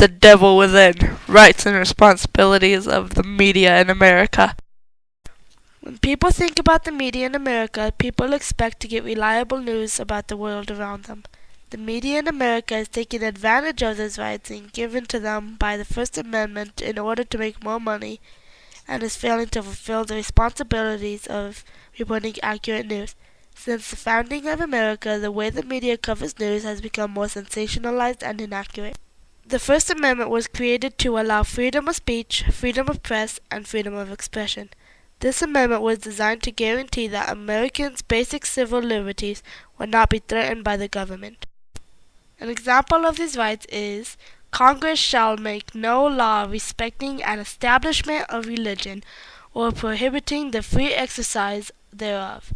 the devil within. Rights and responsibilities of the media in America. When people think about the media in America, people expect to get reliable news about the world around them. The media in America is taking advantage of those rights given to them by the First Amendment in order to make more money, and is failing to fulfill the responsibilities of reporting accurate news. Since the founding of America, the way the media covers news has become more sensationalized and inaccurate. The First Amendment was created to allow freedom of speech, freedom of press, and freedom of expression. This amendment was designed to guarantee that Americans' basic civil liberties would not be threatened by the government. An example of these rights is, Congress shall make no law respecting an establishment of religion, or prohibiting the free exercise thereof,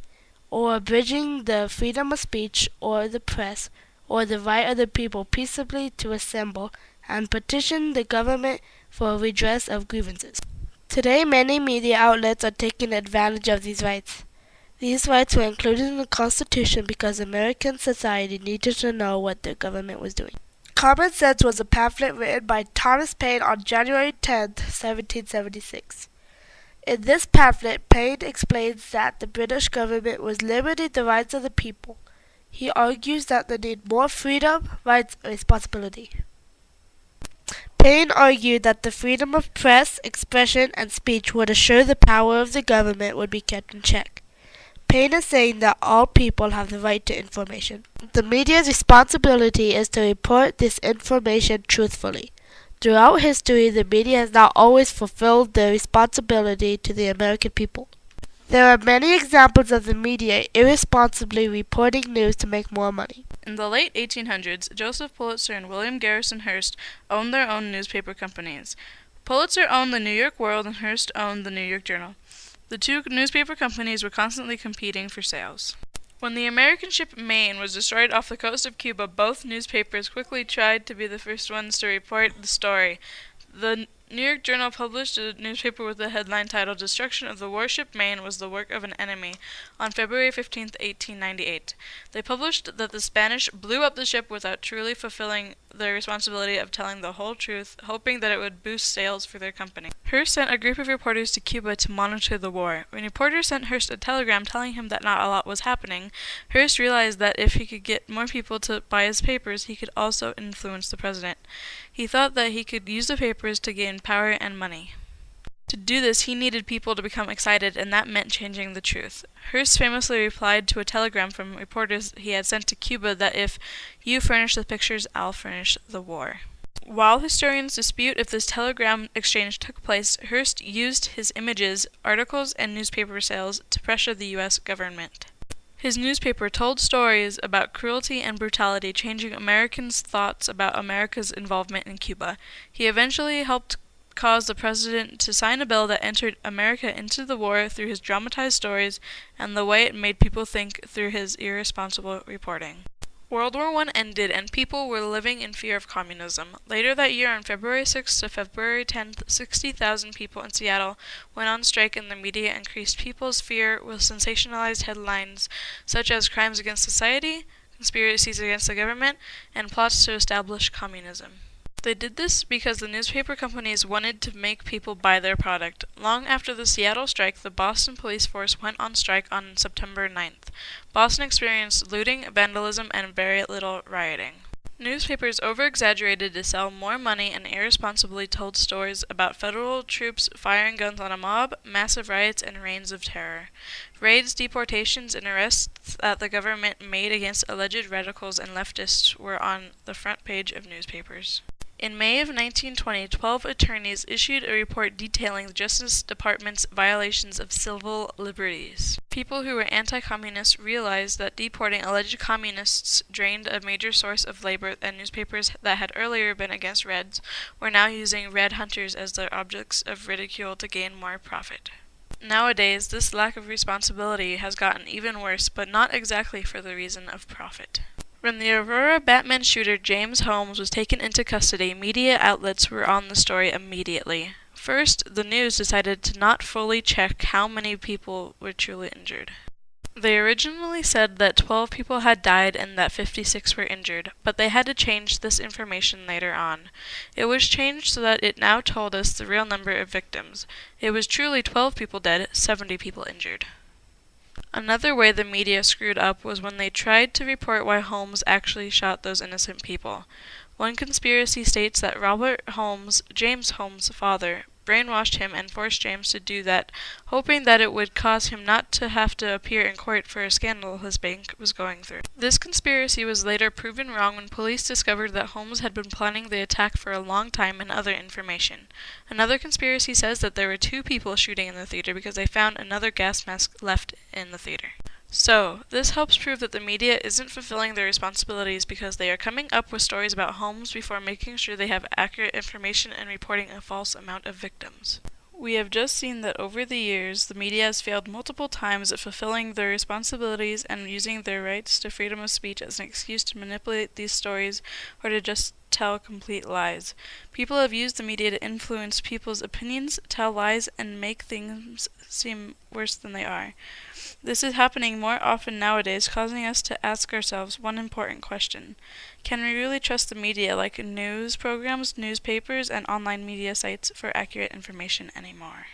or abridging the freedom of speech or the press, or the right of the people peaceably to assemble and petition the government for a redress of grievances. Today, many media outlets are taking advantage of these rights. These rights were included in the Constitution because American society needed to know what their government was doing. Common Sense was a pamphlet written by Thomas Paine on January 10, 1776. In this pamphlet, Paine explains that the British government was limiting the rights of the people. He argues that they need more freedom, rights, and responsibility. Paine argued that the freedom of press, expression, and speech would assure the power of the government would be kept in check. Paine is saying that all people have the right to information. The media's responsibility is to report this information truthfully. Throughout history, the media has not always fulfilled their responsibility to the American people. There are many examples of the media irresponsibly reporting news to make more money. In the late 1800s, Joseph Pulitzer and William Garrison Hearst owned their own newspaper companies. Pulitzer owned the New York World and Hearst owned the New York Journal. The two newspaper companies were constantly competing for sales. When the American ship Maine was destroyed off the coast of Cuba, both newspapers quickly tried to be the first ones to report the story. The New York Journal published a newspaper with the headline titled "Destruction of the Warship Maine was the Work of an Enemy" on February 15, 1898. They published that the Spanish blew up the ship without truly fulfilling their responsibility of telling the whole truth, hoping that it would boost sales for their company. Hearst sent a group of reporters to Cuba to monitor the war. When reporters sent Hearst a telegram telling him that not a lot was happening, Hearst realized that if he could get more people to buy his papers, he could also influence the president. He thought that he could use the papers to gain power and money. To do this, he needed people to become excited, and that meant changing the truth. Hearst famously replied to a telegram from reporters he had sent to Cuba that if you furnish the pictures, I'll furnish the war. While historians dispute if this telegram exchange took place, Hearst used his images, articles, and newspaper sales to pressure the U.S. government. His newspaper told stories about cruelty and brutality, changing Americans' thoughts about America's involvement in Cuba. He eventually helped cause the president to sign a bill that entered America into the war through his dramatized stories and the way it made people think through his irresponsible reporting. World War I ended and people were living in fear of communism. Later that year, on February 6th to February 10th, 60,000 people in Seattle went on strike, and the media increased people's fear with sensationalized headlines such as crimes against society, conspiracies against the government, and plots to establish communism. They did this because the newspaper companies wanted to make people buy their product. Long after the Seattle strike, the Boston police force went on strike on September 9th. Boston experienced looting, vandalism, and very little rioting. Newspapers over-exaggerated to sell more money and irresponsibly told stories about federal troops firing guns on a mob, massive riots, and reigns of terror. Raids, deportations, and arrests that the government made against alleged radicals and leftists were on the front page of newspapers. In May of 1920, 12 attorneys issued a report detailing the Justice Department's violations of civil liberties. People who were anti-communist realized that deporting alleged communists drained a major source of labor, and newspapers that had earlier been against Reds were now using Red hunters as their objects of ridicule to gain more profit. Nowadays, this lack of responsibility has gotten even worse, but not exactly for the reason of profit. When the Aurora Batman shooter James Holmes was taken into custody, media outlets were on the story immediately. First, the news decided to not fully check how many people were truly injured. They originally said that 12 people had died and that 56 were injured, but they had to change this information later on. It was changed so that it now told us the real number of victims. It was truly 12 people dead, 70 people injured. Another way the media screwed up was when they tried to report why Holmes actually shot those innocent people. One conspiracy states that Robert Holmes, James Holmes' father, brainwashed him and forced James to do that, hoping that it would cause him not to have to appear in court for a scandal his bank was going through. This conspiracy was later proven wrong when police discovered that Holmes had been planning the attack for a long time and other information. Another conspiracy says that there were 2 people shooting in the theater because they found another gas mask left in the theater. So, this helps prove that the media isn't fulfilling their responsibilities because they are coming up with stories about Holmes before making sure they have accurate information and reporting a false amount of victims. We have just seen that over the years, the media has failed multiple times at fulfilling their responsibilities and using their rights to freedom of speech as an excuse to manipulate these stories or to just tell complete lies. People have used the media to influence people's opinions, tell lies, and make things seem worse than they are. This is happening more often nowadays, causing us to ask ourselves one important question. Can we really trust the media like news programs, newspapers, and online media sites for accurate information anymore?